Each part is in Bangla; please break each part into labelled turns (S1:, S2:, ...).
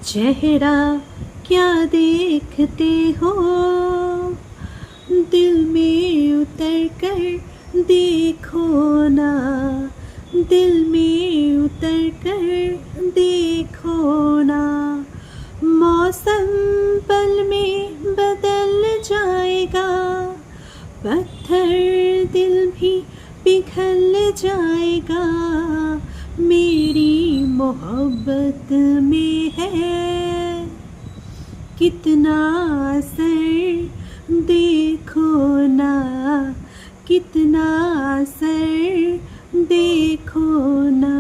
S1: चेहरा क्या देखते हो, दिल में उतर कर देखो ना, दिल में उतर कर देखो ना। मौसम पल में बदल जाएगा, पत्थर दिल भी पिघल जाएगा। मेरी मोहब्बत में है कितना असर, देखो ना, कितना असर देखो ना।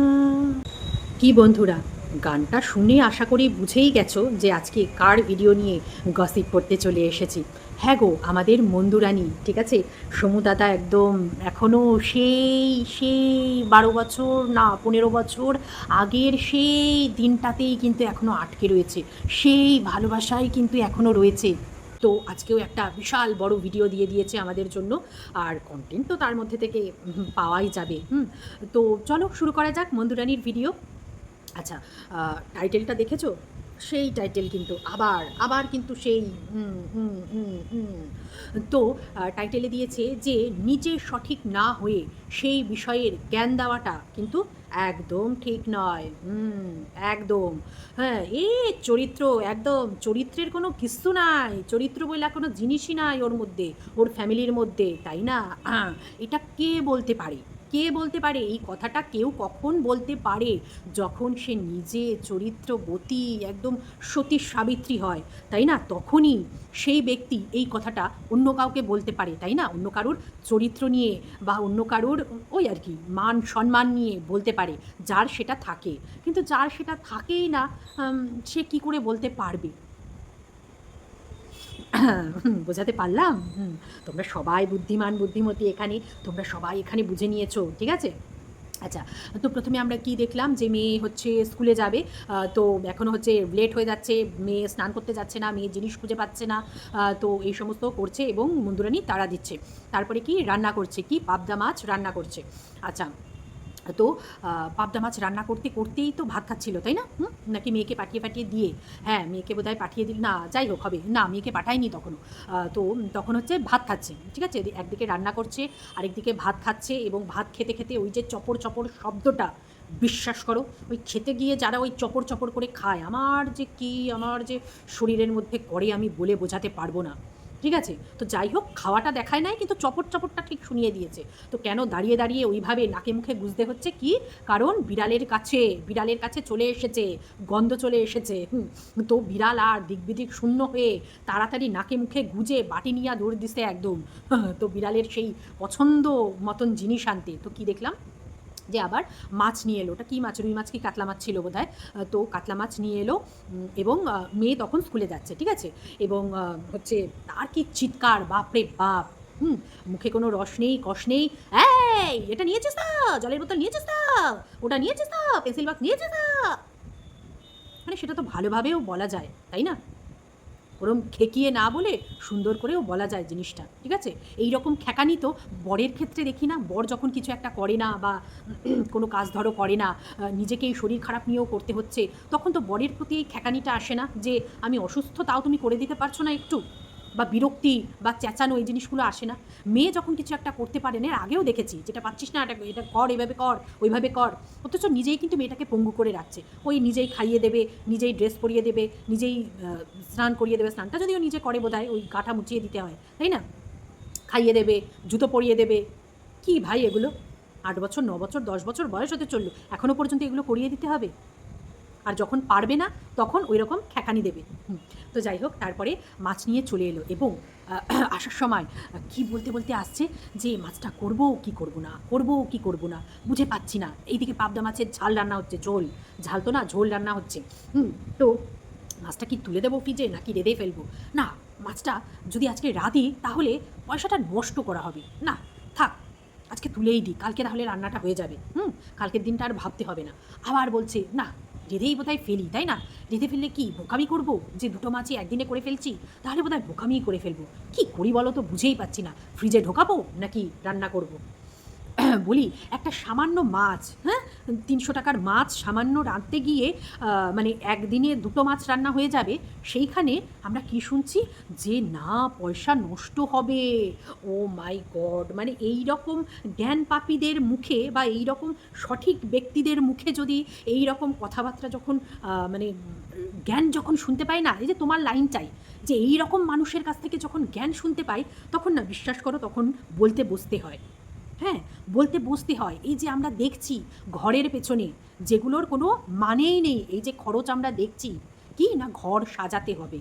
S1: কি বন্ধুরা, গানটা শুনে আশা করি বুঝেই গেছো যে আজকে কার ভিডিও নিয়ে গসিপ করতে চলে এসেছি। হ্যাঁ গো, আমাদের মন্দুরানী, ঠিক আছে। সমু দাদা একদম এখনও সেই সেই 12 বছর না 15 বছর আগের সেই দিনটাতেই কিন্তু এখনও আটকে রয়েছে, সেই ভালোবাসাই কিন্তু এখনও রয়েছে। তো আজকেও একটা বিশাল বড় ভিডিও দিয়ে দিয়েছে আমাদের জন্য, আর কন্টেন্ট তো তার মধ্যে থেকে পাওয়াই যাবে। তো চলো শুরু করা যাক মন্দুরানীর ভিডিও। আচ্ছা, টাইটেলটা দেখেছো? সেই টাইটেল কিন্তু আবার আবার কিন্তু সেই তো টাইটেলে দিয়েছে যে নিজে সঠিক না হয়ে সেই বিষয়ের জ্ঞান দেওয়াটা কিন্তু একদম ঠিক নয়। একদম। হ্যাঁ, চরিত্র একদম, চরিত্রের কোনো কিচ্ছু নাই, চরিত্র বলে কোনো জিনিসই নাই ওর মধ্যে, ওর ফ্যামিলির মধ্যে, তাই না? এটা কে বলতে পারে? কে বলতে পারে এই কথাটা? কেউ কখন বলতে পারে? যখন সে নিজে চরিত্রবতী একদম সতী সাবিত্রী হয়, তাই না? তখনই সেই ব্যক্তি এই কথাটা অন্য কাউকে বলতে পারে, তাই না? অন্য কারোর চরিত্র নিয়ে বা অন্য কারোর ওই আর কি মান সম্মান নিয়ে বলতে পারে, যার সেটা থাকে। কিন্তু যার সেটা থাকেই না, সে কি করে বলতে পারবে? বোঝাতে পারলাম? তোমরা সবাই বুদ্ধিমান বুদ্ধিমতী এখানে, তোমরা সবাই এখানে বুঝে নিয়েছো, ঠিক আছে? আচ্ছা, তো প্রথমে আমরা কি দেখলাম যে মেয়ে হচ্ছে স্কুলে যাবে। তো এখনও হচ্ছে লেট হয়ে যাচ্ছে, মেয়ে স্নান করতে যাচ্ছে না, মেয়ে জিনিস খুঁজে পাচ্ছে না। তো এই সমস্ত করছে এবং মন্দুরানী তাড়া দিচ্ছে। তারপরে কি রান্না করছে, কি পাবদা মাছ রান্না করছে। আচ্ছা, তো পাবদা মাছ রান্না করতে করতেই তো ভাত খাচ্ছিল, তাই না? নাকি মেয়েকে পাঠিয়ে পাঠিয়ে দিয়ে? হ্যাঁ, মেয়েকে বোধহয় পাঠিয়ে দিল না, যাই হোক হবে না, মেয়েকে পাঠায়নি তখনও। তো তখন হচ্ছে ভাত খাচ্ছে, ঠিক আছে। একদিকে রান্না করছে, আরেকদিকে ভাত খাচ্ছে, এবং ভাত খেতে খেতে ওই যে চপড় চপড় শব্দটা, বিশ্বাস করো, ওই খেতে গিয়ে যারা ওই চপড় চপড় করে খায়, আমার যে শরীরের মধ্যে করে আমি বলে বোঝাতে পারবো না, ঠিক আছে। তো যাই হোক, খাওয়াটা দেখায় নাই, কিন্তু চপড় চপড়টা ঠিক শুনিয়ে দিয়েছে। তো কেন দাঁড়িয়ে দাঁড়িয়ে ওইভাবে নাকে মুখে গুঁজতে হচ্ছে? কি কারণ? বিড়ালের কাছে চলে এসেছে, গন্ধ চলে এসেছে। তো বিড়াল আর দিকবিদিক শূন্য হয়ে তাড়াতাড়ি নাকে মুখে গুঁজে বাটি নিয়ে দৌড় দিছে একদম। তো বিড়ালের সেই পছন্দ মতন জিনিস আনতে। তো কি দেখলাম যে আবার মাছ নিয়ে এলো। ওটা কী মাছ? রুই মাছ কি কাতলা মাছ ছিল বোধহয়। তো কাতলা মাছ নিয়ে এলো, এবং মেয়ে তখন স্কুলে যাচ্ছে, ঠিক আছে। এবং হচ্ছে তার কি চিৎকার, বাপরে বাপ! মুখে কোনো রস নেই, কষ নেই। এই এটা নিয়েছিস তো? জলের বোতল নিয়েছিস তো? ওটা নিয়েছিস তো? পেন্সিল বক্স নিয়েছিস তো? মানে সেটা তো ভালোভাবেও বলা যায়, তাই না? ওরম খেকিয়ে না বলে সুন্দর করেও বলা যায় জিনিসটা, ঠিক আছে। এই রকম খ্যাকানি তো বরের ক্ষেত্রে দেখি না। বর যখন কিছু একটা করে না, বা কোনো কাজ ধরো করে না, নিজেকেই শরীর খারাপ নিয়েও করতে হচ্ছে, তখন তো বরের প্রতি এই খ্যাকানিটা আসে না যে আমি অসুস্থ, তাও তুমি করে দিতে পারছো না একটু? বা বিরক্তি বা চেঁচানো, এই জিনিসগুলো আসে না? মেয়ে যখন কিছু একটা করতে পারে না, এর আগেও দেখেছি, যেটা পাচ্ছিস না এটা এটা কর, এভাবে কর, ওইভাবে কর, অথচ নিজেই কিন্তু মেয়েটাকে পঙ্গু করে রাখছে। ওই নিজেই খাইয়ে দেবে, নিজেই ড্রেস পরিয়ে দেবে, নিজেই স্নান করিয়ে দেবে। স্নানটা যদিও নিজে করে বোধহয়, ওই গাটা মুচিয়ে দিতে হয়, তাই না? খাইয়ে দেবে, জুতো পরিয়ে দেবে। কি ভাই এগুলো? 8 বছর, 9 বছর, 10 বছর বয়স হতে চললো, এখনও পর্যন্ত এগুলো করিয়ে দিতে হবে? আর যখন পারবে না তখন ওই রকম খ্যাকানি দেবে। তো যাই হোক, তারপরে মাছ নিয়ে চলে এলো, এবং আসার সময় কি বলতে বলতে আসছে যে মাছটা করবো কি করবো না, করবো কি করবো না, বুঝে পাচ্ছি না। এইদিকে পাবদা মাছের ঝাল রান্না হচ্ছে, ঝোল, ঝাল তো না, ঝোল রান্না হচ্ছে। তো মাছটা কি তুলে দেবো ফ্রিজে, নাকি রেঁধে ফেলবো? না, মাছটা যদি আজকে রাঁধি তাহলে পয়সাটা নষ্ট করা হবে, না থাক, আজকে তুলেই দিই, কালকে তাহলে রান্নাটা হয়ে যাবে। কালকের দিনটা আর ভাবতে হবে না। আবার বলছে না, রেঁধেই বোধহয় ফেলি, তাই না? রেঁধে ফেললে কি বোকামি করবো, যে দুটো মাছই একদিনে করে ফেলছি? তাহলে বোধহয় বোকামিই করে ফেলবো। কি করি বলো তো, বুঝেই পাচ্ছি না, ফ্রিজে ঢোকাবো নাকি রান্না করব। বলি একটা সামান্য মাছ, হ্যাঁ, ৩০০ টাকার মাছ সামান্য রাঁধতে গিয়ে মানে একদিনে ২টো মাছ রান্না হয়ে যাবে, সেইখানে আমরা কি শুনছি যে না পয়সা নষ্ট হবে। ও মাই গড! মানে এই রকম জ্ঞানপাপীদের মুখে বা এই রকম সঠিক ব্যক্তিদের মুখে যদি এই রকম কথাবার্তা যখন মানে জ্ঞান যখন শুনতে পাই না, এই যে তোমার লাইনটাই, যে এই রকম মানুষের কাছ থেকে যখন জ্ঞান শুনতে পাই, তখন না বিশ্বাস করো তখন বলতে বসতে হয়। হ্যাঁ, বলতে বসতে হয়। এই যে আমরা দেখছি ঘরের পেছনে যেগুলোর কোনো মানেই নেই, এই যে খরচ আমরা দেখছি, কি না ঘর সাজাতে হবে,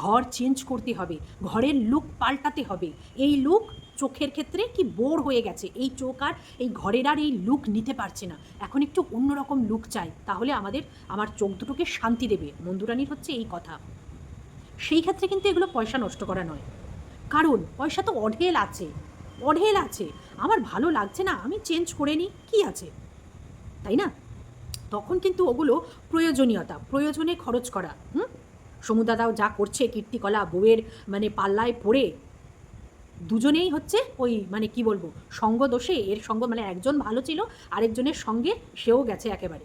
S1: ঘর চেঞ্জ করতে হবে, ঘরের লুক পাল্টাতে হবে। এই লুক চোখের ক্ষেত্রে কি বোর হয়ে গেছে, এই চোখ আর এই ঘরের আর এই লুক নিতে পারছে না, এখন একটু অন্যরকম লুক চাই, তাহলে আমার চোখ দুটোকে শান্তি দেবে। মন্দুরানির হচ্ছে এই কথা। সেই ক্ষেত্রে কিন্তু এগুলো পয়সা নষ্ট করা নয়, কারণ পয়সা তো অঢেল আছে, অঢেল আছে। আমার ভালো লাগছে না, আমি চেঞ্জ করে নিই, কী আছে, তাই না? তখন কিন্তু ওগুলো প্রয়োজনীয়তা, প্রয়োজনে খরচ করা। সমুদাদাও যা করছে কীর্তিকলা বউয়ের মানে পাল্লায় পড়ে, দুজনেই হচ্ছে ওই মানে কি বলবো সঙ্গ দোষে, এর সঙ্গ মানে একজন ভালো ছিল, আরেকজনের সঙ্গে সেও গেছে একেবারে।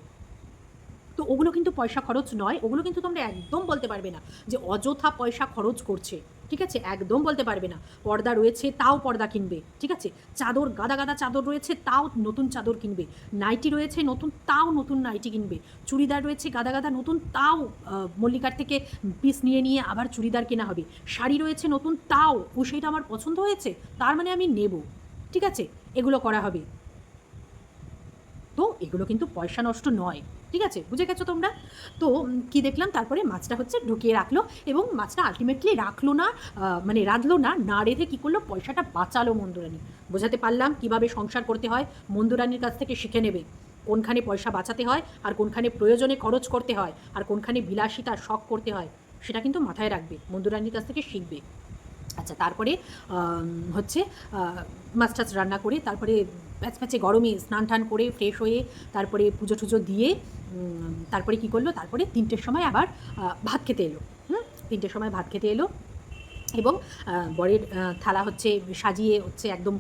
S1: তো ওগুলো কিন্তু পয়সা খরচ নয়, ওগুলো কিন্তু তোমরা একদম বলতে পারবে না যে অযথা পয়সা খরচ করছে, ঠিক আছে? একদম বলতে পারবে না। পর্দা রয়েছে তাও পর্দা কিনবে, ঠিক আছে? চাদর গাদা গাদা চাদর রয়েছে তাও নতুন চাদর কিনবে, নাইটি রয়েছে নতুন তাও নতুন নাইটি কিনবে, চুড়িদার রয়েছে গাদা গাদা নতুন তাও মল্লিকার থেকে পিস নিয়ে নিয়ে আবার চুড়িদার কেনা হবে, শাড়ি রয়েছে নতুন তাও ও সেইটা আমার পছন্দ হয়েছে তার মানে আমি নেব, ঠিক আছে? এগুলো করা হবে। তো এগুলো কিন্তু পয়সা নষ্ট নয়, ঠিক আছে? বুঝে গেছো তোমরা? তো কি দেখলাম তারপরে মাছটা হচ্ছে ঢুকিয়ে রাখলো, এবং মাছটা আলটিমেটলি রাখলো না, মানে রাঁধলো না, না রেঁধে কী করলো, পয়সাটা বাঁচালো মন্দুরানী। বোঝাতে পারলাম কীভাবে সংসার করতে হয়, মন্দুরানীর কাছ থেকে শিখে নেবে কোনখানে পয়সা বাঁচাতে হয় আর কোনখানে প্রয়োজনে খরচ করতে হয় আর কোনখানে বিলাসিতা শখ করতে হয়, সেটা কিন্তু মাথায় রাখবে, মন্দুরানীর কাছ থেকে শিখবে। আচ্ছা, তারপরে হচ্ছে মাছ টাছ রান্না করে তারপরে প্যাচপ্যাচে গরমে স্নান টান করে ফ্রেশ হয়ে তারপরে পুজো টুজো দিয়ে তারপরে কী করলো, তারপরে 3টের সময় আবার ভাত খেতে এলো। 3টের সময় ভাত খেতে এলো, এবং বরের থালা হচ্ছে সাজিয়ে হচ্ছে একদম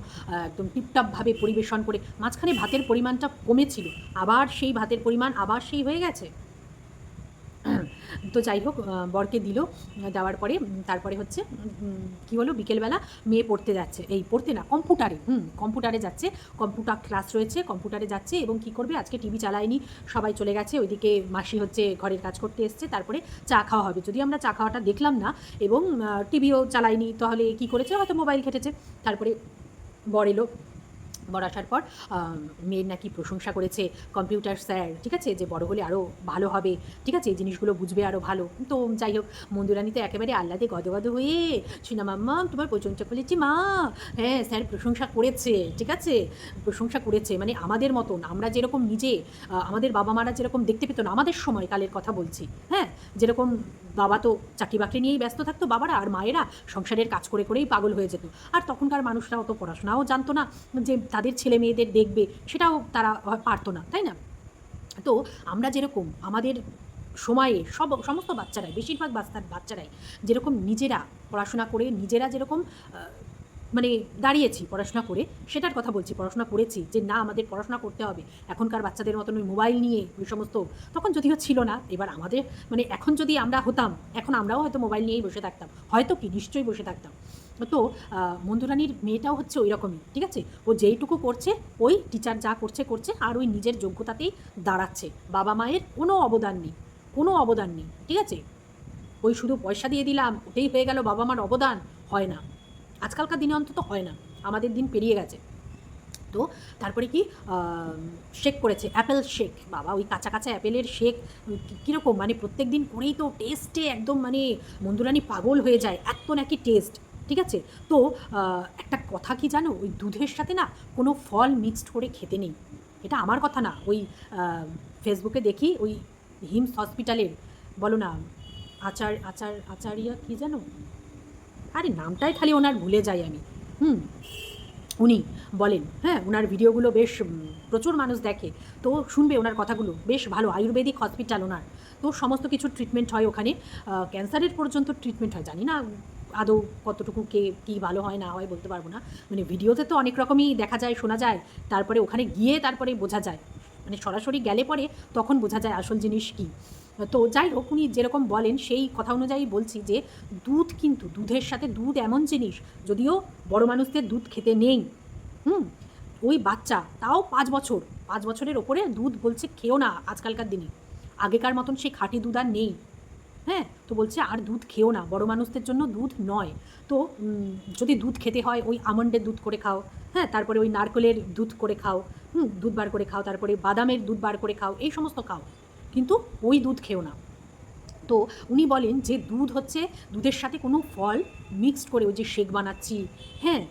S1: একদম টিপটপভাবে পরিবেশন করে, মাঝখানে ভাতের পরিমাণটা কমেছিল, আবার সেই ভাতের পরিমাণ আবার সেই হয়ে গেছে। তো যাই হোক, বরকে দিল, দেওয়ার পরে তারপরে হচ্ছে কী হলো, বিকেলবেলা মেয়ে পড়তে যাচ্ছে, এই পড়তে না কম্পিউটারে, কম্পিউটারে যাচ্ছে, কম্পিউটার ক্লাস রয়েছে, কম্পিউটারে যাচ্ছে, এবং কী করবে আজকে টিভি চালায়নি, সবাই চলে গেছে, ওইদিকে মাসি হচ্ছে ঘরের কাজ করতে এসছে, তারপরে চা খাওয়া হবে। যদি আমরা চা খাওয়াটা দেখলাম না এবং টিভিও চালায়নি, তাহলে কী করেছে, হয়তো মোবাইল ঘেটেছে। তারপরে বর এলো, বর আসার পর মেয়ের নাকি প্রশংসা করেছে কম্পিউটার স্যার, ঠিক আছে, যে বড় হলে আরও ভালো হবে, ঠিক আছে, এই জিনিসগুলো বুঝবে আরও ভালো। তো যাই হোক, মন্দুরানী তো একেবারে আহ্লাদে গদগদ হয়ে, শোনা মাম্মা তোমার প্রশংসা করেছি মা, হ্যাঁ স্যার প্রশংসা করেছে, ঠিক আছে, প্রশংসা করেছে, মানে আমাদের মতন, আমরা যেরকম নিজে আমাদের বাবা মারা যেরকম দেখতে পেত না, আমাদের সময়কালের কথা বলছি, হ্যাঁ, যেরকম বাবা তো চাকরি বাকরি নিয়েই ব্যস্ত থাকতো বাবারা, আর মায়েরা সংসারের কাজ করে করেই পাগল হয়ে যেত, আর তখনকার মানুষরা অত পড়াশোনাও জানতো না যে তাদের ছেলে মেয়েদের দেখবে, সেটাও তারা পারতো না, তাই না? তো আমরা যেরকম আমাদের সময়ে সমস্ত বাচ্চারাই, বেশিরভাগ বাচ্চারাই যেরকম নিজেরা পড়াশোনা করে নিজেরা যেরকম মানে দাঁড়িয়েছি পড়াশোনা করে, সেটার কথা বলছি, পড়াশোনা করেছি যে না আমাদের পড়াশোনা করতে হবে, এখনকার বাচ্চাদের মতন ওই মোবাইল নিয়ে ওই সমস্ত, তখন যদিও ছিল না, এবার আমাদের মানে এখন যদি আমরা হতাম, এখন আমরাও হয়তো মোবাইল নিয়েই বসে থাকতাম, হয়তো কি নিশ্চয়ই বসে থাকতাম। তো মন্দুরানীর মেয়েটাও হচ্ছে ওই রকমই, ঠিক আছে, ও যেইটুকু করছে ওই টিচার যা করছে করছে, আর ওই নিজের যোগ্যতাতেই দাঁড়াচ্ছে, বাবা মায়ের কোনো অবদান নেই, কোনো অবদান নেই, ঠিক আছে, ওই শুধু পয়সা দিয়ে দিলাম ওটাই হয়ে গেল বাবা মার অবদান, হয় না, আজকালকার দিনে অন্তত হয় না, আমাদের দিন পেরিয়ে গেছে। তো তারপরে কি শেক করেছে, অ্যাপেল শেক, বাবা ওই কাঁচা কাঁচা অ্যাপেলের শেক কীরকম, মানে প্রত্যেক দিন করেই তো টেস্টে একদম মানে মন্দুরানী পাগল হয়ে যায়, এত নাকি টেস্ট, ঠিক আছে। তো একটা কথা কি জানো, ওই দুধের সাথে না কোনো ফল মিক্সড করে খেতে নেই, এটা আমার কথা না, ওই ফেসবুকে দেখি ওই হিমস হসপিটালের, বলো না আচারিয়া কী জানো, আরে নামটাই খালি ওনার ভুলে যাই আমি, উনি বলেন, হ্যাঁ ওনার ভিডিওগুলো বেশ প্রচুর মানুষ দেখে, তো শুনবে ওনার কথাগুলো, বেশ ভালো আয়ুর্বেদিক হসপিটাল ওনার, তো সমস্ত কিছু ট্রিটমেন্ট হয় ওখানে, ক্যান্সারের পর্যন্ত ট্রিটমেন্ট হয়, জানি না আদৌ কতটুকু কে কী ভালো হয় না হয় বলতে পারবো না। মানে ভিডিওতে তো অনেক রকমই দেখা যায়, শোনা যায়, তারপরে ওখানে গিয়ে তারপরে বোঝা যায়, মানে সরাসরি গেলে পরে তখন বোঝা যায় আসল জিনিস কী। তো যাই হোক, উনি যেরকম বলেন সেই কথা অনুযায়ী বলছি যে দুধ, কিন্তু দুধের সাথে দুধ এমন জিনিস, যদিও বড় মানুষদের দুধ খেতে নেই, হুম, ওই বাচ্চা তাও 5 বছর, 5 বছরের ওপরে দুধ বলছে খেও না আজকালকার দিনে। আগেকার মতন সেই খাঁটি দুধ আর নেই। হ্যাঁ, তো বলছে আর দুধ খেও না, বড় মানুষদের জন্য দুধ নয়। তো যদি দুধ খেতে হয় ওই আমন্ডের দুধ করে খাও, হ্যাঁ, তারপরে ওই নারকেলের দুধ করে খাও, দুধ বার করে খাও, তারপরে বাদামের দুধ বার করে খাও, এই সমস্ত খাও, কিন্তু ওই দুধ খেও না। তো উনি বলেন যে দুধ হচ্ছে, দুধের সাথে কোনো ফল মিক্সড করে ওই যে শেক বানাচ্ছি, হ্যাঁ,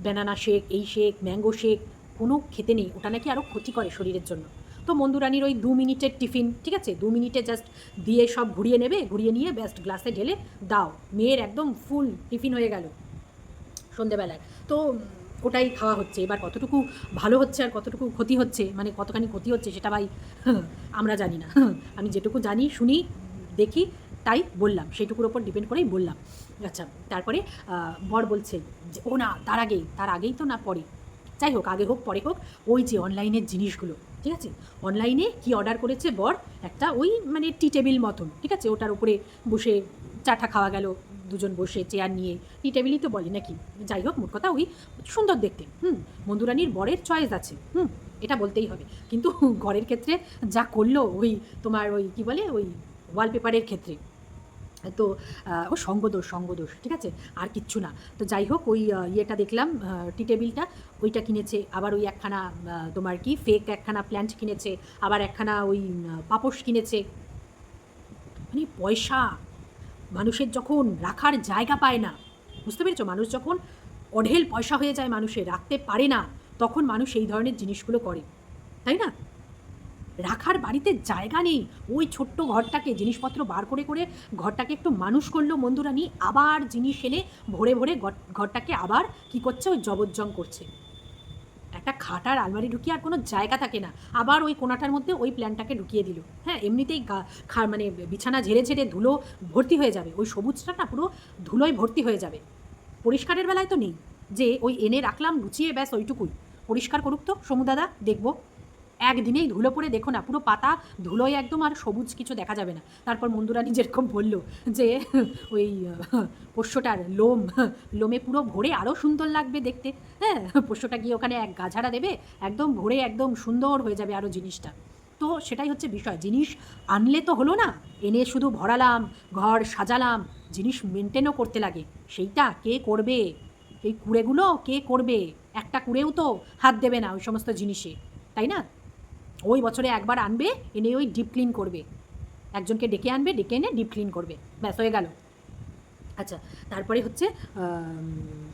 S1: ব্যানানা শেক, এই শেক, ম্যাঙ্গো শেক, কোনো খেতে নেই, ওটা নাকি আরও ক্ষতি করে শরীরের জন্য। তো মন্দুরানির ওই 2 মিনিটের টিফিন, ঠিক আছে, 2 মিনিটে জাস্ট দিয়ে সব ঘুরিয়ে নেবে, ঘুরিয়ে নিয়ে ব্যাস্ট গ্লাসে ঢেলে দাও, মেয়ের একদম ফুল টিফিন হয়ে গেল সন্ধেবেলায়। তো ওটাই খাওয়া হচ্ছে। এবার কতটুকু ভালো হচ্ছে আর কতটুকু ক্ষতি হচ্ছে, মানে কতখানি ক্ষতি হচ্ছে সেটা ভাই আমরা জানি না। আমি যেটুকু জানি, শুনি, দেখি, তাই বললাম, সেইটুকুর ওপর ডিপেন্ড করেই বললাম। আচ্ছা, তারপরে বর বলছে যে ও না, তার আগেই তো না পরে, যাই হোক, আগে হোক পরে হোক, ওই যে অনলাইনের জিনিসগুলো, ঠিক আছে, অনলাইনে কি অর্ডার করেছে বর, একটা ওই মানে টি টেবিল মতন, ঠিক আছে, ওটার উপরে বসে চাটা খাওয়া গেল, দুজন বসে চেয়ার নিয়ে, টি টেবিলই তো বলে নাকি, যাই হোক, মোট কথা ওই সুন্দর দেখতে, মন্দুরানির বরের চয়েস আছে, এটা বলতেই হবে। কিন্তু ঘরের ক্ষেত্রে যা করলো, ওই তোমার ওই কী বলে, ওই ওয়ালপেপারের ক্ষেত্রে, তো ও সঙ্গদোষ, ঠিক আছে, আর কিচ্ছু না। তো যাই হোক, ওই ইয়েটা দেখলাম, টি টেবিলটা, ওইটা কিনেছে, আবার ওই একখানা তোমার কি ফেক একখানা প্ল্যান্ট কিনেছে, আবার একখানা ওই পাপোশ কিনেছে। মানে পয়সা, মানুষের যখন রাখার জায়গা পায় না, বুঝতে পেরেছো, মানুষ যখন অঢেল পয়সা হয়ে যায়, মানুষের রাখতে পারে না, তখন মানুষ এই ধরনের জিনিসগুলো করে, তাই না? রাখার বাড়িতে জায়গা নেই, ওই ছোট্ট ঘরটাকে জিনিসপত্র বার করে করে ঘরটাকে একটু মানুষ করলো মন্দুরানি, আবার জিনিস এনে ভরে ভরে ঘরটাকে আবার কি করছে, ওই জবরজং করছে। একটা খাটার আলমারি ঢুকিয়ে আর কোনো জায়গা থাকে না, আবার ওই কোণাটার মধ্যে ওই প্ল্যানটাকে ঢুকিয়ে দিল। হ্যাঁ, এমনিতেই মানে বিছানা ঝেড়ে ঝেড়ে ধুলো ভর্তি হয়ে যাবে, ওই সবুজটা না পুরো ধুলোয় ভর্তি হয়ে যাবে। পরিষ্কারের বেলায় তো নেই, যে ওই এনে রাখলাম গুছিয়ে, ব্যাস ওইটুকুই, পরিষ্কার করুক তো সমুদাদা, দেখবো একদিনেই ধুলো পড়ে দেখো না, পুরো পাতা ধুলোয় একদম, আর সবুজ কিছু দেখা যাবে না। তারপর মন্দুরানি যেরকম বললো যে ওই পোষ্যটার লোমে পুরো ভরে আরও সুন্দর লাগবে দেখতে, হ্যাঁ, পোষ্যটা গিয়ে ওখানে এক গাঝাড়া দেবে, একদম ভরে একদম সুন্দর হয়ে যাবে আরও জিনিসটা। তো সেটাই হচ্ছে বিষয়, জিনিস আনলে তো হলো না, এনে শুধু ভরালাম, ঘর সাজালাম, জিনিস মেনটেনও করতে লাগে, সেইটা কে করবে? এই কুড়েগুলো কে করবে? একটা কুড়েও তো হাত দেবে না ওই সমস্ত জিনিসে, তাই না? ওই বছরে একবার আনবে, এনে ওই ডিপ ক্লিন করবে, একজনকে ডেকে আনবে, ডেকে এনে ডিপ ক্লিন করবে, ব্যাস হয়ে গেল। আচ্ছা, তারপরে হচ্ছে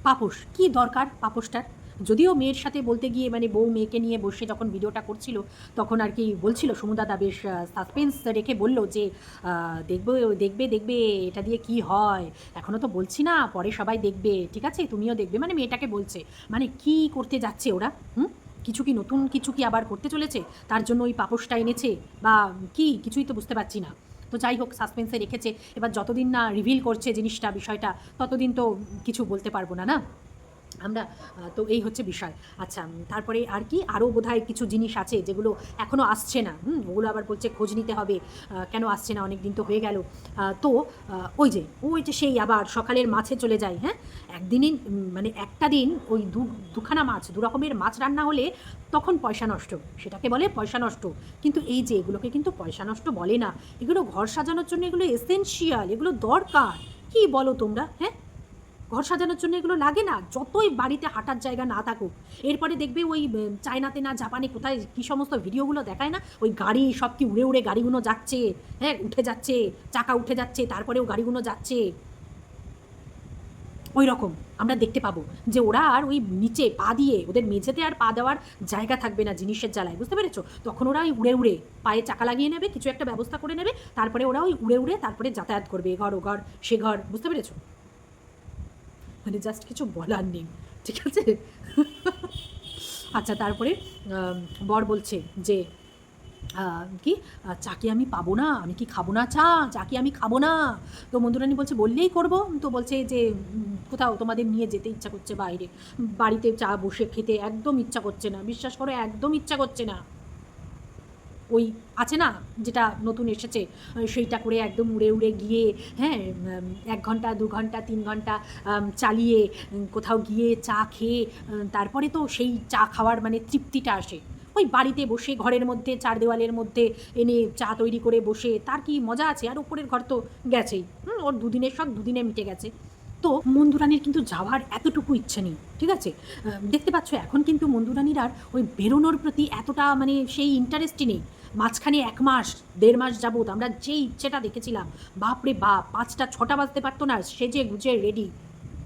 S1: পাপোশ, কী দরকার পাপোশটার? যদিও মেয়ের সাথে বলতে গিয়ে, মানে বউ মেয়েকে নিয়ে বসে যখন ভিডিওটা করছিল, তখন আর কি বলছিল, সমুদাদা বেশ সাসপেন্স রেখে বলল যে দেখবে দেখবে দেখবে এটা দিয়ে কি হয়, এখনও তো বলছি না, পরে সবাই দেখবে, ঠিক আছে, তুমিও দেখবে, মানে মেয়েটাকে বলছে, মানে কি করতে যাচ্ছে ওরা, কিছু কি নতুন কিছু কি আবার করতে চলেছে, তার জন্য ওই পাপোশটা এনেছে, বা কি, কিছুই তো বুঝতে পারছি না। তো যাই হোক, সাসপেন্সে রেখেছে, এবার যতদিন না রিভিল করছে জিনিসটা, বিষয়টা, ততদিন তো কিছু বলতে পারবো না, না আমরা। তো এই হচ্ছে বিষয়। আচ্ছা, তারপরে আর কি, আরও বোধহয় কিছু জিনিস আছে যেগুলো এখনও আসছে না, ওগুলো আবার বলছে খোঁজ নিতে হবে, কেন আসছে না, অনেক দিন তো হয়ে গেল। তো ওই যে সেই আবার সকালের মাছে চলে যায়, হ্যাঁ, একদিনই, মানে একটা দিন ওই দুখানা মাছ, দু রকমের মাছ রান্না হলে তখন পয়সা নষ্ট, সেটাকে বলে পয়সা নষ্ট। কিন্তু এই যে এগুলোকে কিন্তু পয়সা নষ্ট বলে না, এগুলো ঘর সাজানোর জন্য, এগুলো এসেনশিয়াল, এগুলো দরকার। কি বলো তোমরা? হ্যাঁ, ঘর সাজানোর জন্য এগুলো লাগে না? যতই বাড়িতে হাঁটার জায়গা না থাকুক, এরপরে দেখবে ওই চায়নাতে না জাপানে কোথায় কী সমস্ত ভিডিওগুলো দেখায় না, ওই গাড়ি সব কি উড়ে উড়ে গাড়িগুলো যাচ্ছে, হ্যাঁ, উঠে যাচ্ছে, চাকা উঠে যাচ্ছে, তারপরেও গাড়িগুলো যাচ্ছে, ওই রকম আমরা দেখতে পাবো, যে ওরা আর ওই নিচে পা দিয়ে, ওদের মেঝেতে আর পা দেওয়ার জায়গা থাকবে না জিনিসের জ্বালায়, বুঝতে পেরেছো? তখন ওরা ওই উড়ে উড়ে পায়ে চাকা লাগিয়ে নেবে, কিছু একটা ব্যবস্থা করে নেবে, তারপরে ওরা ওই উড়ে উড়ে তারপরে যাতায়াত করবে, এ ঘর ও ঘর সে ঘর, বুঝতে পেরেছো? মানে জাস্ট কিছু বলার নেই, ঠিক আছে। আচ্ছা, তারপরে বর বলছে যে কি চা কি আমি পাবো না, আমি কি খাবো না চা কি আমি খাবো না? তো মন্দুরানী বলছে বললেই করবো। তো বলছে যে কোথাও তোমাদের নিয়ে যেতে ইচ্ছা করছে বাইরে, বাড়িতে চা বসে খেতে একদম ইচ্ছা করছে না, বিশ্বাস করো একদম ইচ্ছা করছে না। ওই আছে না যেটা নতুন এসেছে সেইটা করে একদম উড়ে উড়ে গিয়ে, হ্যাঁ, ১ ঘন্টা ২ ঘন্টা ৩ ঘন্টা চালিয়ে কোথাও গিয়ে চা খেয়ে তারপরে তো সেই চা খাওয়ার মানে তৃপ্তিটা আসে। ওই বাড়িতে বসে ঘরের মধ্যে ৪ দেওয়ালের মধ্যে এনে চা তৈরি করে বসে তার কি মজা আছে? আর ওপরের ঘর তো গেছেই, ওর দুদিনের শখ দুদিনে মিটে গেছে। তো মন্দুরানীর কিন্তু যাওয়ার এতটুকু ইচ্ছে নেই, ঠিক আছে? দেখতে পাচ্ছ এখন কিন্তু মন্দুরানীর আর ওই বেরোনোর প্রতি এতটা মানে সেই ইন্টারেস্টই নেই। মাঝখানে ১ মাস ১.৫ মাস যাবত আমরা যে ইচ্ছেটা দেখেছিলাম, বাপরে বাপ ৫টা ৬টা বাজতে পারতো না, সেজে গুজে রেডি,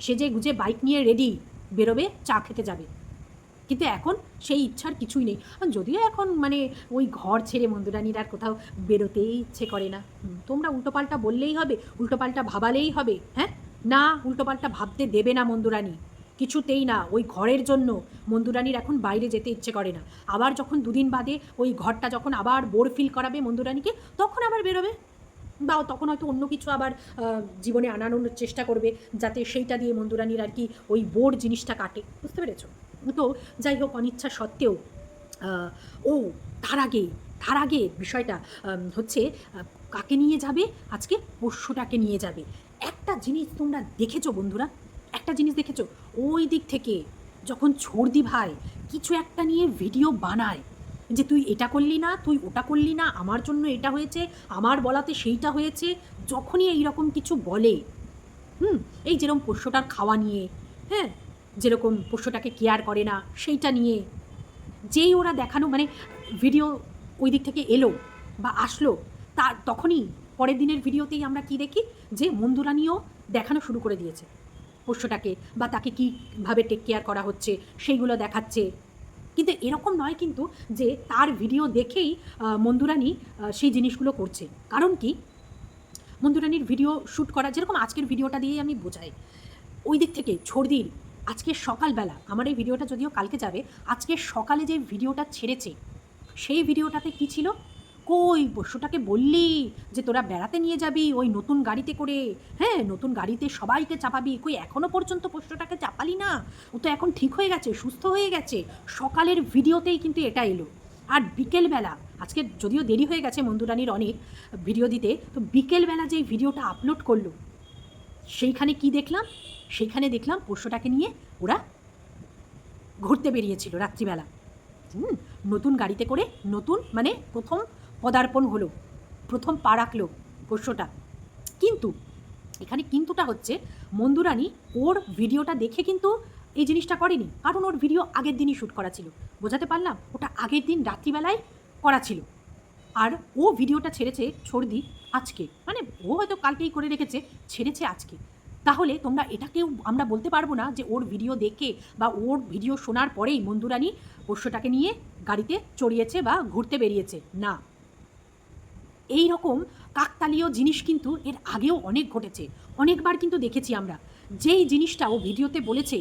S1: সেজে গুজে বাইক নিয়ে রেডি, বেরোবে চা খেতে যাবে। কিন্তু এখন সেই ইচ্ছার কিছুই নেই। যদিও এখন মানে ওই ঘর ছেড়ে মন্দুরানীর আর কোথাও বেরোতেই ইচ্ছে করে না। তোমরা উল্টোপাল্টা বললেই হবে, উল্টোপাল্টা ভাবালেই হবে, হ্যাঁ? না, উল্টোপাল্টা ভাবতে দেবে না মন্দুরানী, কিছুতেই না। ওই ঘরের জন্য মন্দুরানীর এখন বাইরে যেতে ইচ্ছে করে না। আবার যখন ২ দিন বাদে ওই ঘরটা যখন আবার বোর ফিল করাবে মন্দুরানীকে, তখন আবার বেরোবে। বা তখন হয়তো অন্য কিছু আবার জীবনে আনানোর চেষ্টা করবে, যাতে সেইটা দিয়ে মন্দুরানীর আর কি ওই বোর জিনিসটা কাটে। বুঝতে পেরেছো? তো যাই হোক, অনিচ্ছা সত্ত্বেও ও তার আগে বিষয়টা হচ্ছে কাকে নিয়ে যাবে আজকে? পোষ্যটাকে নিয়ে যাবে। একটা জিনিস তোমরা দেখেছো বন্ধুরা, একটা জিনিস দেখেছো, ওই দিক থেকে যখন ছর্দি ভাই কিছু একটা নিয়ে ভিডিও বানায় যে তুই এটা করলি না, তুই ওটা করলি না, আমার জন্য এটা হয়েছে, আমার বলাতে সেইটা হয়েছে, যখনই এইরকম কিছু বলে, এই যেরকম পোষ্যটার খাওয়া নিয়ে, হ্যাঁ, যেরকম পোষ্যটাকে কেয়ার করে না সেইটা নিয়ে, যেই ওরা দেখানো মানে ভিডিও ওই দিক থেকে এলো বা আসলো, তার তখনই পরের দিনের ভিডিওতেই আমরা কি দেখি যে মন্দুরানীও দেখানো শুরু করে দিয়েছে পোষ্যটাকে, বা তাকে কীভাবে টেক কেয়ার করা হচ্ছে সেইগুলো দেখাচ্ছে। কিন্তু এরকম নয় কিন্তু যে তার ভিডিও দেখেই মন্দুরানী সেই জিনিসগুলো করছে। কারণ কি, মন্দুরানীর ভিডিও শ্যুট করা, যেরকম আজকের ভিডিওটা দিয়েই আমি বোঝাই, ওই দিক থেকে ছর্দির আজকে সকালবেলা, আমার এই ভিডিওটা যদিও কালকে যাবে, আজকে সকালে যে ভিডিওটা ছেড়েছে সেই ভিডিওটাতে কি ছিল? কই পোষ্যটাকে বললি যে তোরা বেড়াতে নিয়ে যাবি ওই নতুন গাড়িতে করে, হ্যাঁ, নতুন গাড়িতে সবাইকে চাপাবি, কই এখনও পর্যন্ত পোষ্যটাকে চাপালি না? ও তো এখন ঠিক হয়ে গেছে, সুস্থ হয়ে গেছে। সকালের ভিডিওতেই কিন্তু এটা এলো। আর বিকেলবেলা, আজকে যদিও দেরি হয়ে গেছে মন্দুরানীর অনেক ভিডিও দিতে, তো বিকেলবেলা যেই ভিডিওটা আপলোড করলো সেইখানে কি দেখলাম? সেইখানে দেখলাম পোষ্যটাকে নিয়ে ওরা ঘুরতে বেরিয়েছিল রাত্রিবেলা, নতুন গাড়িতে করে, নতুন মানে প্রথম পদার্পণ হলো, প্রথম পা রাখলো পোষ্যটা। কিন্তু এখানে কিন্তুটা হচ্ছে, মন্দুরানী ওর ভিডিওটা দেখে কিন্তু এই জিনিসটা করেনি, কারণ ওর ভিডিও আগের দিনই শ্যুট করা ছিল। বোঝাতে পারলাম? ওটা আগের দিন রাত্রিবেলায় করা ছিল। আর ও ভিডিওটা ছেড়েছে ছর্দি আজকে, মানে ও হয়তো কালকেই করে রেখেছে, ছেড়েছে আজকে। তাহলে তোমরা এটাকেও আমরা বলতে পারবো না যে ওর ভিডিও দেখে বা ওর ভিডিও শোনার পরেই মন্দুরানী পোষ্যটাকে নিয়ে গাড়িতে চড়িয়েছে বা ঘুরতে বেরিয়েছে না। এই রকম কাকতালীয় জিনিস কিন্তু এর আগেও অনেক ঘটেছে, অনেকবার কিন্তু দেখেছি আমরা। যেই জিনিসটা ও ভিডিওতে বলেছে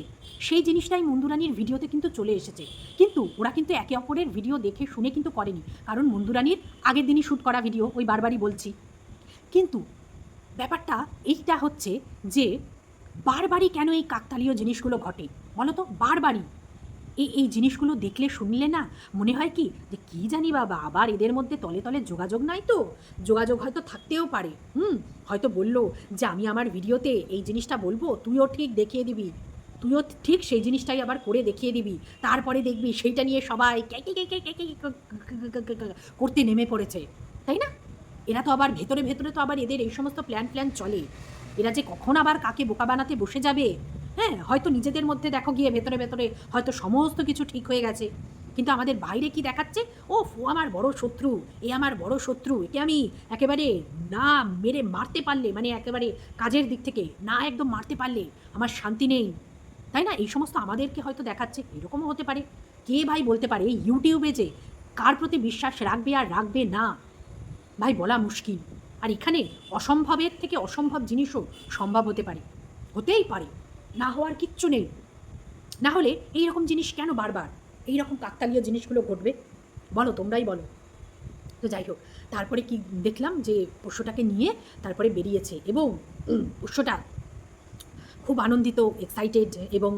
S1: সেই জিনিসটাই মন্দুরানীর ভিডিওতে কিন্তু চলে এসেছে। কিন্তু ওরা কিন্তু একে অপরের ভিডিও দেখে শুনে কিন্তু করেনি, কারণ মন্দুরানীর আগের দিনই শ্যুট করা ভিডিও, ওই বারবারই বলছি। কিন্তু ব্যাপারটা এইটা হচ্ছে যে বারবারই কেন এই কাকতালীয় জিনিসগুলো ঘটে বলো তো? বারবারই এই জিনিসগুলো দেখলে শুনলে না মনে হয় কি যে কী জানি বাবা, আবার এদের মধ্যে তলে তলে যোগাযোগ নাই তো? যোগাযোগ হয়তো থাকতেও পারে, হয়তো বললো যে আমি আমার ভিডিওতে এই জিনিসটা বলবো, তুইও ঠিক দেখিয়ে দিবি, তুইও ঠিক সেই জিনিসটাই আবার করে দেখিয়ে দিবি, তারপরে দেখবি সেইটা নিয়ে সবাই করতে নেমে পড়েছে, তাই না? এরা তো আবার ভেতরে ভেতরে তো আবার এদের এই সমস্ত প্ল্যান চলে। এরা যে কখন আবার কাকে বোকা বানাতে বসে যাবে, হ্যাঁ, হয়তো নিজেদের মধ্যে দেখো গিয়ে ভেতরে ভেতরে হয়তো সমস্ত কিছু ঠিক হয়ে গেছে, কিন্তু আমাদের বাইরে কি দেখাচ্ছে? ও আমার বড় শত্রু, এ আমার বড় শত্রু, একে আমি একেবারে না মেরে মারতে পারলে, মানে একেবারে কাজের দিক থেকে না একদম মারতে পারলে আমার শান্তি নেই, তাই না? এই সমস্ত আমাদেরকে হয়তো দেখাচ্ছে, এরকমও হতে পারে। কে ভাই বলতে পারে এই ইউটিউবে যে কার প্রতি বিশ্বাস রাখবে আর রাখবে না, ভাই বলা মুশকিল। আর এখানে অসম্ভবের থেকে অসম্ভব জিনিসও সম্ভব হতে পারে, হতেই পারে, না হওয়ার কিচ্ছু নেই। না হলে এইরকম জিনিস কেন বারবার এইরকম কাকতালীয় জিনিসগুলো ঘটবে বলো? তোমরাই বলো। তো যাই হোক, তারপরে কি দেখলাম যে পোষ্যটাকে নিয়ে তারপরে বেরিয়েছে এবং পোষ্যটা খুব আনন্দিত, এক্সাইটেড এবং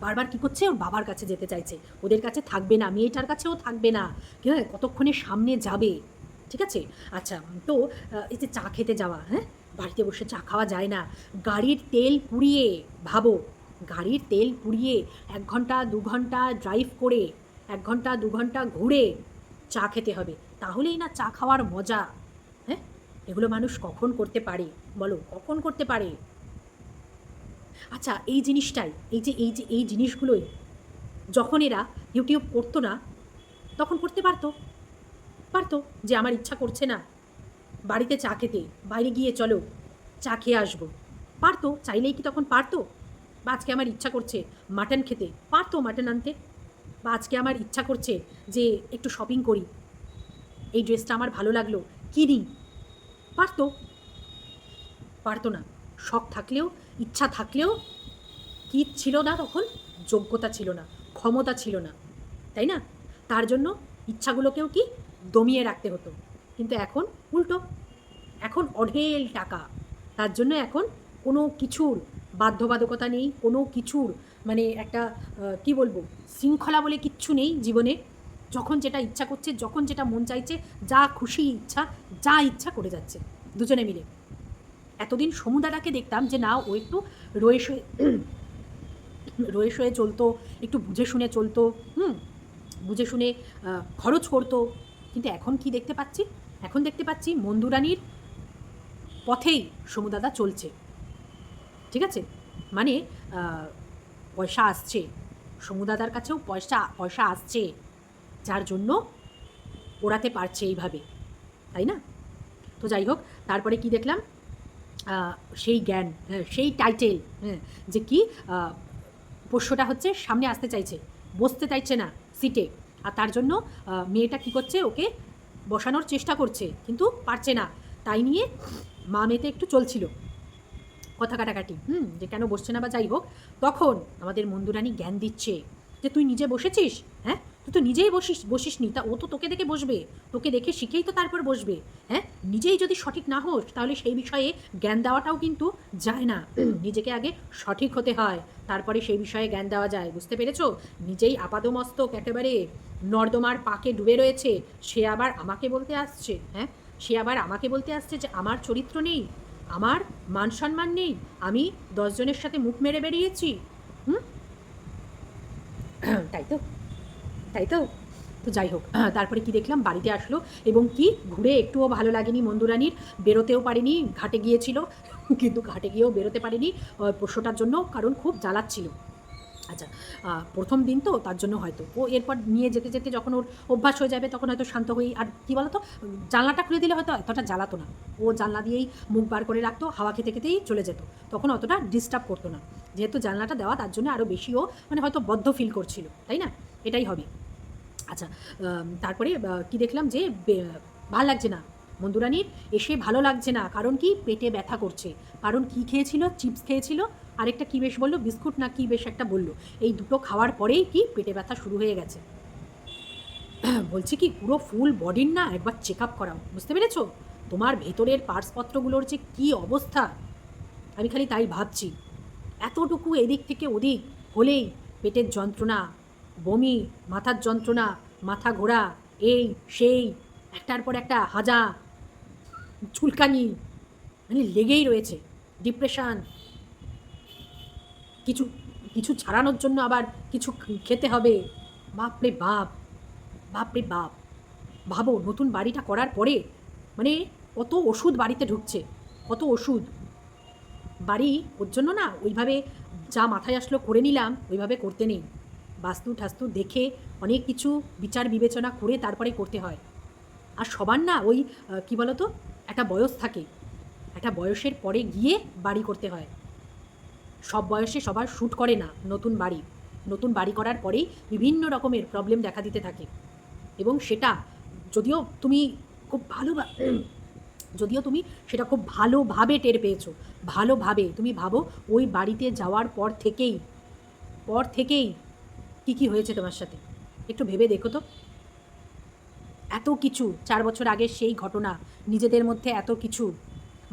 S1: বারবার কী করছে, ওর বাবার কাছে যেতে চাইছে, ওদের কাছে থাকবে না, মেয়েটার কাছেও থাকবে না, ঠিক আছে, কতক্ষণে সামনে যাবে, ঠিক আছে। আচ্ছা, তো এই যে চা খেতে যাওয়া, হ্যাঁ, বাড়িতে বসে চা খাওয়া যায় না, গাড়ির তেল পুড়িয়ে, ভাবো, গাড়ির তেল পুড়িয়ে 1 ঘন্টা 2 ঘন্টা ড্রাইভ করে 1 ঘন্টা 2 ঘন্টা ঘুরে চা খেতে হবে, তাহলেই না চা খাওয়ার মজা। হ্যাঁ, এগুলো মানুষ কখন করতে পারে বলো, কখন করতে পারে? আচ্ছা, এই জিনিসটাই, এই জিনিসগুলোই যখন এরা ইউটিউব করতো না, তখন করতে পারতো, পারতো যে আমার ইচ্ছা করছে না বাড়িতে চা খেতে, বাইরে গিয়ে চলো চা খেয়ে আসবো, পারতো, চাইলেই কি তখন পারতো? বা আজকে আমার ইচ্ছা করছে মাটন খেতে, পারতো মাটন আনতে। বা আজকে আমার ইচ্ছা করছে যে একটু শপিং করি, এই ড্রেসটা আমার ভালো লাগলো, কিনি, পারতো? পারতো না। শখ থাকলেও, ইচ্ছা থাকলেও কি ছিল না তখন? যোগ্যতা ছিল না, ক্ষমতা ছিল না, তাই না? তার জন্য ইচ্ছাগুলোকেও কি দমিয়ে রাখতে হতো। কিন্তু এখন উল্টো, এখন অঢেল টাকা, তার জন্য এখন কোনো কিছুর বাধ্যবাধকতা নেই, কোনো কিছুর মানে একটা কী বলবো, শৃঙ্খলা বলে কিচ্ছু নেই জীবনে। যখন যেটা ইচ্ছা করছে, যখন যেটা মন চাইছে, যা খুশি ইচ্ছা, যা ইচ্ছা করে যাচ্ছে দুজনে মিলে। এতদিন সমুদাদাকে দেখতাম যে না, ও একটু রয়ে সয়ে রয়ে সয়ে চলতো, একটু বুঝে শুনে চলতো, বুঝে শুনে খরচ করতো। কিন্তু এখন কি দেখতে পাচ্ছি? এখন দেখতে পাচ্ছি মন্দুরানির পথেই সমুদাদা চলছে, ঠিক আছে। মানে পয়সা আসছে, সমুদাদার কাছেও পয়সা আসছে, যার জন্য ওড়াতে পারছে এইভাবে, তাই না? তো যাই হোক, তারপরে কি দেখলাম, সেই জ্ঞান, সেই টাইটেল, হ্যাঁ, যে কি পোষ্যটা হচ্ছে সামনে আসতে চাইছে, বসতে চাইছে না সিটে, আর তার জন্য মেয়েটা কী করছে, ওকে বসানোর চেষ্টা করছে কিন্তু পারছে না, তাই নিয়ে মা মেয়েতে একটু চলছিল কথা কাটাকাটি, যে কেন বসছে না বা যাই হোক। তখন আমাদের মন্দুরানী জ্ঞান দিচ্ছে যে তুই নিজে বসেছিস, হ্যাঁ, তুই তো নিজেই বসিস নি, তা ও তো তোকে দেখে বসবে, তোকে দেখে শিখেই তো তারপর বসবে, হ্যাঁ, নিজেই যদি সঠিক না হোস তাহলে সেই বিষয়ে জ্ঞান দেওয়াটাও কিন্তু যায় না, নিজেকে আগে সঠিক হতে হয়, তারপরে সেই বিষয়ে জ্ঞান দেওয়া যায়, বুঝতে পেরেছো? নিজেই আপাদমস্তক একেবারে নর্দমার পাকে ডুবে রয়েছে, সে আবার আমাকে বলতে আসছে, হ্যাঁ, সে আবার আমাকে বলতে আসছে যে আমার চরিত্র নেই, আমার মান সম্মান নেই, আমি 10 জনের সাথে মুখ মেরে বেরিয়েছি, হুম তাই তো, তাই তো। তো যাই হোক, তারপরে কি দেখলাম, বাড়িতে আসলো এবং কি ঘুরে একটুও ভালো লাগেনি মন্দুরানির, বেরোতেও পারেনি, ঘাটে গিয়েছিল কিন্তু ঘাটে গিয়েও বেরোতে পারেনি পোষ্যটার জন্য, কারণ খুব জ্বালাচ্ছিল। আচ্ছা, প্রথম দিন তো তার জন্য হয়তো ও এরপর নিয়ে যেতে যেতে যখন ওর অভ্যাস হয়ে যাবে তখন হয়তো শান্ত হয়েই, আর কী বলতো, জানলাটা খুলে দিলে হয়তো এতটা জ্বালাতো না, ও জানলা দিয়েই মুখ বার করে রাখতো, হাওয়া খেতে খেতেই চলে যেত, তখন অতটা ডিস্টার্ব করতো না, যেহেতু জানলাটা দেওয়া তার জন্য আরও বেশিও মানে হয়তো বদ্ধ ফিল করছিল, তাই না? এটাই হবে। আচ্ছা, তারপরে কি দেখলাম যে ভাল লাগছে না মন্দুরানির, এসে ভালো লাগছে না, কারণ কি পেটে ব্যথা করছে, কারণ কি খেয়েছিল, চিপস খেয়েছিল, আরেকটা কী বেশ বললো, বিস্কুট না কি বেশ একটা বললো, এই দুটো খাওয়ার পরেই কি পেটে ব্যথা শুরু হয়ে গেছে। বলছি কি, পুরো ফুল বডির না একবার চেক আপ করাও, বুঝতে পেরেছো? তোমার ভেতরের পার্টসপত্রগুলোর যে কী অবস্থা, আমি খালি তাই ভাবছি, এতটুকু এদিক থেকে ওদিক হলেই পেটের যন্ত্রণা, বমি, মাথার যন্ত্রণা, মাথা ঘোরা, এই সেই, একটার পর একটা হাজা, চুলকানি, মানে লেগেই রয়েছে, ডিপ্রেশান, কিছু কিছু ছাড়ানোর জন্য আবার কিছু খেতে হবে, বাপরে বাপ, বাপরে বাপ। ভাবো, নতুন বাড়িটা করার পরে মানে কত ওষুধ বাড়িতে ঢুকছে, কত ওষুধ, বাড়ি ওর জন্য না ওইভাবে যা মাথায় আসলো করে নিলাম, ওইভাবে করতে নেই, বাস্তু ঠাস্তু দেখে অনেক কিছু বিচার বিবেচনা করে তারপরে করতে হয়। আর সবার না ওই কী বলো তো, একটা বয়স থাকে, একটা বয়সের পরে গিয়ে বাড়ি করতে হয়, সব বয়সে সবার শ্যুট করে না নতুন বাড়ি, নতুন বাড়ি করার পরেই বিভিন্ন রকমের প্রবলেম দেখা দিতে থাকে, এবং সেটা যদিও তুমি খুব যদিও তুমি সেটা খুব ভালোভাবে টের পেয়েছো, ভালোভাবে তুমি ভাবো ওই বাড়িতে যাওয়ার পর থেকেই কী কী হয়েছে তোমার সাথে, একটু ভেবে দেখো তো। এত কিছু 4 বছর আগের সেই ঘটনা, নিজেদের মধ্যে এত কিছু,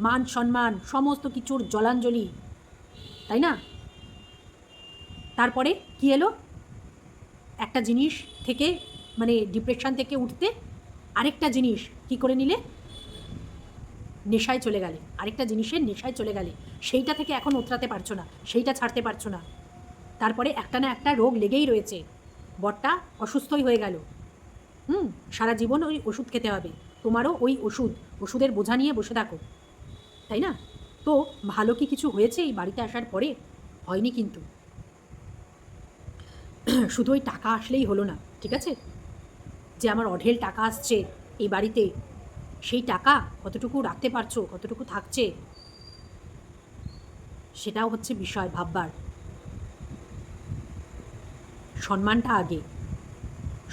S1: মান সম্মান সমস্ত কিছুর জলাঞ্জলি, তাই না? তারপরে কি এলো? একটা জিনিস থেকে মানে ডিপ্রেশন থেকে উঠতে আরেকটা জিনিস কি করে নিলে? নেশায় চলে গেলে, আরেকটা জিনিসের নেশায় চলে গেলে, সেইটা থেকে এখন উতরাতে পারছো না, সেইটা ছাড়তে পারছো না। তারপরে একটা না একটা রোগ লেগেই রয়েছে, বরটা অসুস্থই হয়ে গেল। সারা জীবন ওই ওষুধ খেতে হবে, তোমারও ওই ওষুধের বোঝা নিয়ে বসে থাকো, তাই না? তো ভালো কি কিছু হয়েছে এই বাড়িতে আসার পরে? হয়নি কিন্তু। শুধু ওই টাকা আসলেই হলো না, ঠিক আছে? যে আমার অঢেল টাকা আসছে এই বাড়িতে, সেই টাকা কতটুকু রাখতে পারছো, কতটুকু থাকছে, সেটাও হচ্ছে বিষয় ভাববার। সম্মানটা আগে,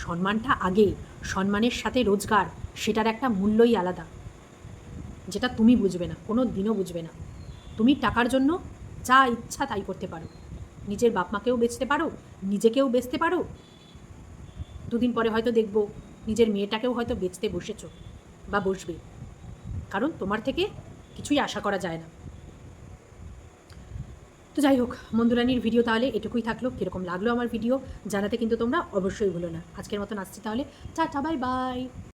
S1: সম্মানটা আগে, সম্মানের সাথে রোজগার, সেটার একটা মূল্যই আলাদা, যেটা তুমি বুঝবে না, কোনো দিনও বুঝবে না। তুমি টাকার জন্য যা ইচ্ছা তাই করতে পারো, নিজের বাপ মাকেও বেচতে পারো, নিজেকেও বেচতে পারো, দুদিন পরে হয়তো দেখবো নিজের মেয়েটাকেও হয়তো বেচতে বসেছো বা বসবে, কারণ তোমার থেকে কিছুই আশা করা যায় না। তো যাই হোক, মন্দুরানির ভিডিও তাহলে এটুকুই থাকলো। কীরকম লাগলো আমার ভিডিও জানাতে কিন্তু তোমরা অবশ্যই ভুলো না। আজকের মতন আসছি তাহলে, টাটা, বাই বাই।